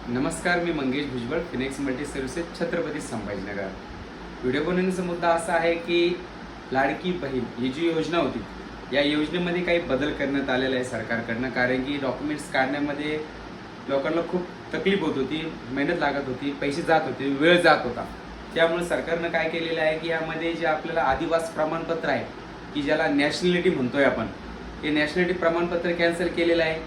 नमस्कार, मी Mangesh Bhujbal, Phoenix multi services, Chhatrapati Sambhajinagar. Video बनवण्याचा मुद्दा असा आहे की लाडकी बहीण ही जी योजना होती, या योजनेमध्ये काही बदल करण्यात आलेला आहे सरकारकडनं. कारण की डॉक्युमेंट्स काढण्यामध्ये लोकांना खूप तकलीफ होत होती, मेहनत लागत होती, पैसे जात होते, वेळ जात होता. त्यामुळे सरकारनं काय केलेलं आहे की यामध्ये जे आपल्याला आदिवासी प्रमाणपत्र आहे, की ज्याला नॅशनॅलिटी म्हणतोय आपण, हे नॅशनॅलिटी प्रमाणपत्र कॅन्सल केलेलं आहे.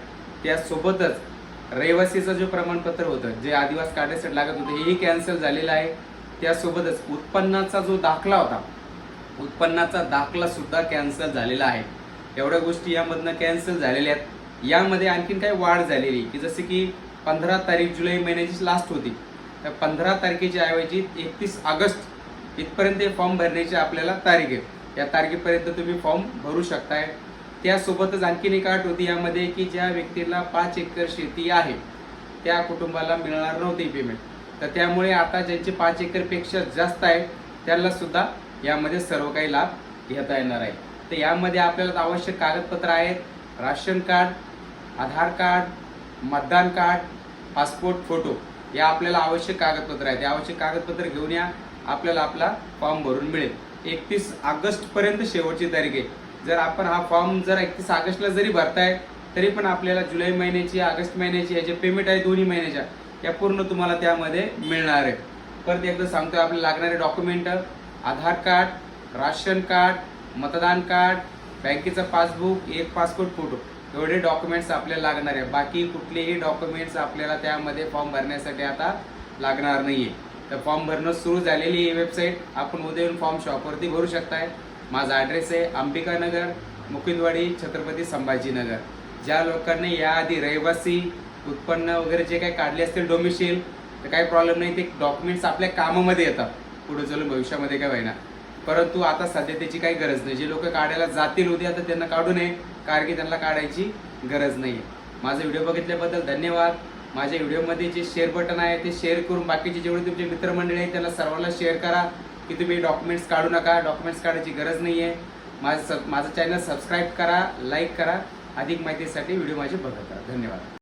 त्यासोबतच रहिवासीचं जे प्रमाणपत्र होतं, जे आदिवासी काढण्यासाठी लागत होतं, हेही कॅन्सल झालेलं आहे. त्यासोबतच उत्पन्नाचा जो दाखला होता, उत्पन्नाचा दाखला सुद्धा कॅन्सल झालेला आहे. एवढ्या गोष्टी यामधनं कॅन्सल झालेल्या आहेत. यामध्ये आणखीन काही वाढ झालेली, की जसं की 15 तारीख जुलै महिन्याची लास्ट होती, तर 15 तारखेच्या ऐवजी 31 ऑगस्ट इथपर्यंत फॉर्म भरण्याची आपल्याला तारीख आहे. या तारखेपर्यंत तुम्ही फॉर्म भरू शकताय. त्यासोबतच आणखीन एक अट होती यामध्ये, की ज्या व्यक्तीला 5 एकर शेती आहे त्या कुटुंबाला मिळणार नव्हती पेमेंट. तर त्यामुळे आता ज्यांचे 5 एकरपेक्षा जास्त आहे त्यांना सुद्धा यामध्ये सर्व काही लाभ घेता येणार आहे. तर यामध्ये आपल्याला आवश्यक कागदपत्र आहेत: राशन कार्ड, आधार कार्ड, मतदान कार्ड, पासपोर्ट फोटो. या आपल्याला आवश्यक कागदपत्र आहेत. या आवश्यक कागदपत्र घेऊन या, आपल्याला आपला फॉर्म भरून मिळेल. 31 ऑगस्टपर्यंत शेवटची तारीख आहे. जर आपण हा फॉर्म 31 ऑगस्टला जरी भरताय तरी पण आपल्याला जुलै महिन्याची, ऑगस्ट महिन्याची याचे पेमेंट आहे दोन्ही महिन्याच्या, या पूर्ण तुम्हाला त्यामध्ये मिळणार आहे. परत एकदा सांगतोय, आपल्याला लागणारे डॉक्युमेंट: आधार कार्ड, राशन कार्ड, मतदान कार्ड, बँकेचं पासबुक, एक पासपोर्ट फोटो. एवढे डॉक्युमेंट्स आपल्याला लागणार आहे. बाकी कुठलेही डॉक्युमेंट्स आपल्याला त्यामध्ये फॉर्म भरण्यासाठी आता लागणार नाहीये. तर फॉर्म भरणं सुरू झालेली ही वेबसाईट, आपण उद्या येऊन फॉर्म शॉपवरती भरू शकताय. माझा ॲड्रेस आहे अंबिकानगर, मुकिंदवाडी, छत्रपती संभाजीनगर. ज्या लोकांनी याआधी रहिवासी, उत्पन्न वगैरे जे काही काढले असतील डोमिशियल, तर काही प्रॉब्लेम नाही. ते डॉक्युमेंट्स आपल्या कामामध्ये येतात पुढे चालून, भविष्यामध्ये काय होईना. परंतु आता सध्या त्याची काही गरज नाही. जे लोक काढायला जातील उद्या, तर त्यांना काढू नये, कारण की त्यांना काढायची गरज नाही आहे. माझा व्हिडिओ बघितल्याबद्दल धन्यवाद. माझ्या व्हिडिओमध्ये जे शेअर बटन आहे ते शेअर करून बाकीचे जेवढे तुमचे मित्रमंडळी आहेत त्यांना सर्वांना शेअर करा, की तुम्ही डॉक्युमेंट्स काढू नका, डॉक्युमेंट्स काढायची गरज नाही आहे. माझं चॅनल सबस्क्राईब करा, लाईक करा. अधिक माहितीसाठी व्हिडिओ माझे बघत राहा. धन्यवाद.